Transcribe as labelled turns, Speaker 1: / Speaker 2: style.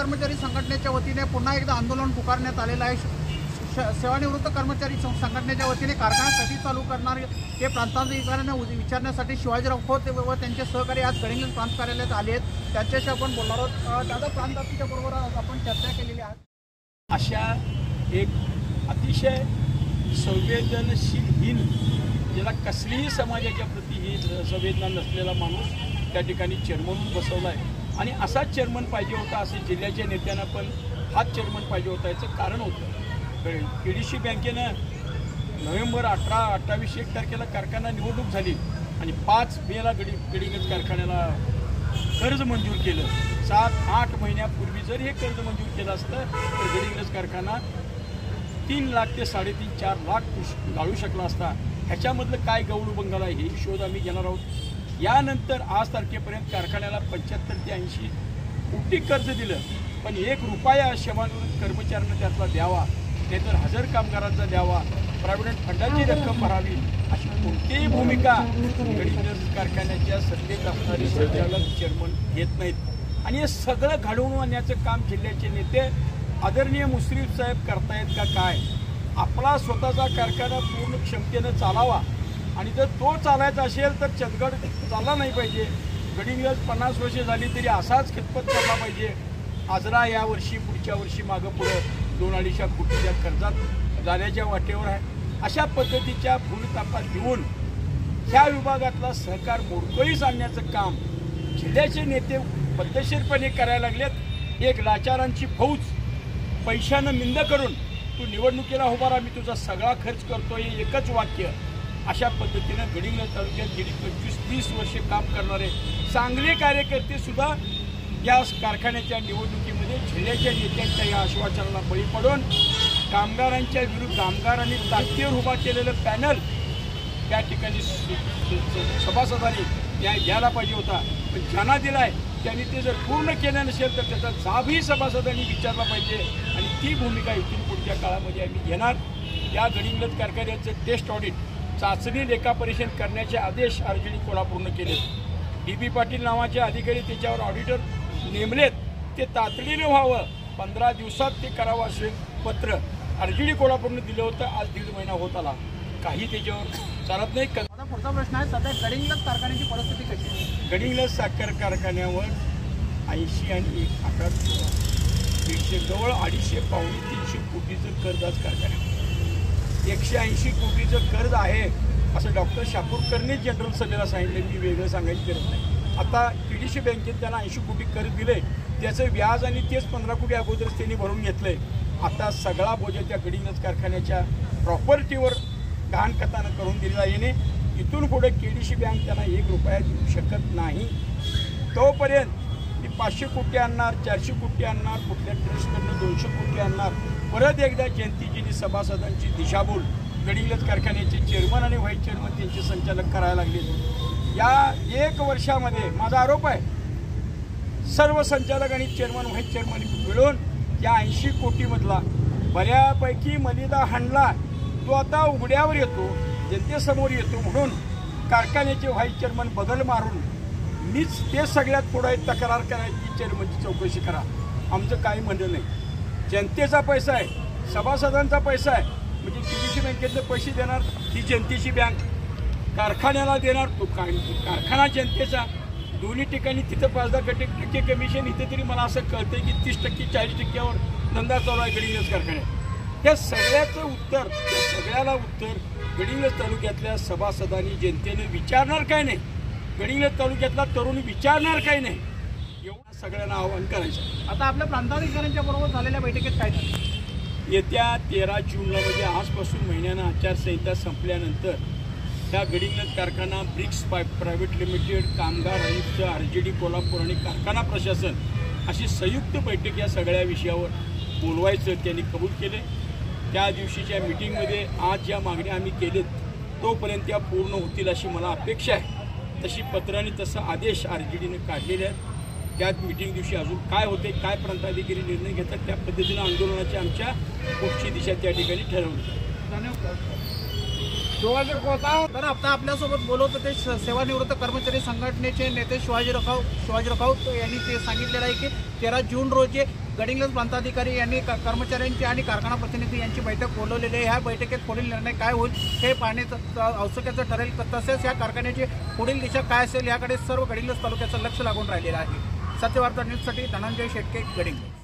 Speaker 1: कर्मचारी संघटनेच्या वतीने पुन्हा एकदा आंदोलन पुकारण्यात आलेलं आहे। सेवानिवृत्त कर्मचारी संघटनेच्या वतीने कारखाना कधी चालू करणार हे प्रांताधिकाऱ्यांना विचारण्यासाठी शिवाजीराव खोत व त्यांचे सहकारी आज गडिंग्लज प्रांत कार्यालयात आले आहेत। त्यांच्याशी आपण बोलणार आहोत। दादा, प्रांताच्या बरोबर आपण चर्चा केलेली आहे।
Speaker 2: अशा एक अतिशय संवेदनशीलहीन, ज्याला कसलीही समाजाच्या प्रती ही संवेदना नसलेला माणूस त्या ठिकाणी चेअरमन बसवला आहे। आणि असाच चेअरमन पाहिजे होता, असे जिल्ह्याच्या नेत्यांना पण हाच चेअरमन पाहिजे होता। याचं कारण होतं केडीसी बँकेनं नोव्हेंबर 18, 28, 1 तारखेला कारखाना निवडणूक झाली आणि 5 मेला गडिंग्लज कारखान्याला कर्ज मंजूर केलं। 7-8 महिन्यापूर्वी जर हे कर्ज मंजूर केलं असतं तर गडिंग्लज कारखाना 3 लाख ते 3.5-4 लाख गाळू शकला असता। ह्याच्यामधलं काय गौळू बंगाल आहे हे शोध आम्ही घेणार आहोत। यानंतर आज तारखेपर्यंत कारखान्याला 75 ते 80 कोटी कर्ज दिलं, पण 1 रुपया सेवानिवृत्त कर्मचाऱ्यांना त्यातला द्यावा, नाहीतर हजर कामगारांचा द्यावा, प्रॉव्हिडंट फंडाची रक्कम भरावी, अशी कोणतीही भूमिका गडिंग्लज कारखान्याच्या सत्तेत असणारे संचालक चेअरमन घेत नाहीत। आणि हे सगळं घडवून आणण्याचं काम जिल्ह्याचे नेते आदरणीय मुश्रीफ साहेब करतायत का काय? आपला स्वतःचा कारखाना पूर्ण क्षमतेनं चालावा, आणि जर तो चालायचा असेल तर चंदगड चालला नाही पाहिजे। गडिंग्लज 50 वर्षे झाली तरी असाच खितपत चालला पाहिजे। आजरा यावर्षी पुढच्या वर्षी मागं पुढं 2-2.5 कोटीच्या कर्जात जाण्याच्या वाटेवर आहे। अशा पद्धतीच्या भूलतापात घेऊन ह्या विभागातला सहकार मोडकळीस आणण्याचं काम जिल्ह्याचे नेते पद्धतशीरपणे करायला लागलेत। एक लाचारांची फौज पैशानं मिंद करून तू निवडणुकीला उभा राहा, मी तुझा सगळा खर्च करतो, हे एकच वाक्य। अशा पद्धतीनं गडिंग्लज तालुक्यात गेली 25-30 वर्षे काम करणारे चांगले कार्यकर्ते सुद्धा या कारखान्याच्या निवडणुकीमध्ये जिल्ह्याच्या नेत्यांच्या या आश्वासनाला बळी पडून कामगारांच्या विरुद्ध कामगारांनी ताकदीवर उभा केलेलं पॅनल त्या ठिकाणी सभासदांनी न्याय द्यायला पाहिजे होता, पण ज्यांना दिलाय त्यांनी ते जर पूर्ण केलं नसेल तर त्याचा जाबही सभासदांनी विचारला पाहिजे। आणि ती भूमिका इथून पुढच्या काळामध्ये आम्ही घेणार। या गडिंग्लज कारखान्याचं टेस्ट ऑडिट चाचणी लेखापरीक्षण करण्याचे आदेश आरजेडी कोल्हापूरनं केलेत। DB पाटील नावाचे अधिकारी त्याच्यावर ऑडिटर नेमलेत, ते तातडीनं व्हावं, 15 दिवसात ते करावं असे पत्र आरजेडी कोल्हापूरनं दिलं होतं। आज 1.5 महिना होत आला, काही त्याच्यावर चालत नाही।
Speaker 1: आता पुढचा प्रश्न आहे, सध्या गडिंग्लज कारखान्याची परिस्थिती कशी आहे?
Speaker 2: गडिंग्लज साखर कारखान्यावर 80 आणि 1 आकार 150 जवळ 250-300 कोटीचं कर्ज आज कारखान्यावर। 180 कोटीचं कर्ज आहे असं डॉक्टर शापूरकरने जनरल सभेला सांगितलं, मी वेगळं सांगायची गरज नाही। आता केडीसी बँकेत त्यांना 80 कोटी कर्ज दिले, त्याचं व्याज आणि तेच 15 कोटी अगोदरच त्यांनी भरून घेतलंय। आता सगळा बोजा त्या गडिंग्लज कारखान्याच्या प्रॉपर्टीवर घाणखतानं करून दिलेला येणे, इथून पुढे केडीसी बँक त्यांना 1 रुपया देऊ शकत नाही। तोपर्यंत मी 500 कोटी आणणार, 400 कोटी आणणार, कुठल्या ट्रस्टकडनं 200 कोटी आणणार। परत एकदा जयंतीजींनी सभासदांची दिशाभूल गडिंग्लज कारखान्याचे चेअरमन आणि व्हाईस चेअरमन त्यांचे संचालक करायला लागले। या 1 वर्षामध्ये माझा आरोप आहे, सर्व संचालक आणि चेअरमन व्हाईस चेअरमन मिळून या 80 कोटीमधला बऱ्यापैकी मलिदा हाणला। तो आता उघड्यावर येतो, जनतेसमोर येतो, म्हणून कारखान्याचे व्हाईस चेअरमन बदल मारून मीच ते सगळ्यात पुढे तक्रार करायची, चेअरमनची चौकशी करा। आमचं काही म्हणणं नाही, जनतेचा पैसा आहे, सभासदांचा पैसा आहे, म्हणजे केडीसी बँकेतले पैसे देणार ती जनतेची बँक, कारखान्याला देणार तो कारखाना जनतेचा। दोन्ही ठिकाणी तिथं 5-10% कमिशन, इथे तरी मला असं कळतंय की 30%-40%वर धंदा चालू आहे गडिंग्लज कारखान्यात। त्या सगळ्याचं उत्तर, त्या सगळ्याला उत्तर गडिंग्लज तालुक्यातल्या सभासदांनी जनतेने विचारणार काय नाही, गडिंग्लज तालुक्यातला तरुण विचारणार काय नाही, एवढं सगळ्यांना आवाहन करायचं।
Speaker 1: आता आपल्या प्रांताधिकाऱ्यांच्या बरोबर झालेल्या बैठकीत काय झालं?
Speaker 2: येत्या 13 जूनला म्हणजे आजपासून महिन्यानं आचारसंहिता संपल्यानंतर त्या गडिंग्लज कारखाना ब्रिक्स प्रायव्हेट लिमिटेड, कामगार आयुक्त, आरजेडी कोल्हापूर आणि कारखाना प्रशासन अशी संयुक्त बैठक या सगळ्या विषयावर बोलवायचं त्यांनी कबूल केले। त्या दिवशीच्या मीटिंगमध्ये आज ज्या मागण्या आम्ही केलेत तोपर्यंत त्या पूर्ण होतील अशी मला अपेक्षा आहे। तशी पत्राने तसा आदेश आरजेडीने काढलेले आहेत। त्यात मीटिंग दिवशी अजून काय होते, काय प्रांताधिकारी निर्णय घेतात, त्या पद्धतीनं आंदोलनाची आमच्या पुढची दिशा त्या ठिकाणी ठरवली।
Speaker 1: धन्यवाद। तर आता आपल्यासोबत बोलत होते सेवानिवृत्त कर्मचारी संघटनेचे नेते शिवाजीराव राऊत यांनी ते सांगितलेलं आहे की 13 जून रोजी गडिंग्लज प्रांताधिकारी यांनी कर्मचाऱ्यांची आणि कारखाना प्रतिनिधी यांची बैठक बोलवलेली आहे. ह्या बैठकीत पुढील निर्णय काय होईल हे पाहण्याचं आवश्यकतेचं ठरेल. तसेच या कारखान्याची पुढील दिशा काय असेल याकडे सर्व गडिंग्लज तालुक्याचं लक्ष लागून राहिलेलं आहे. सत्यवार्ता न्यूजसाठी धनंजय शेटके, गडिंग्लज.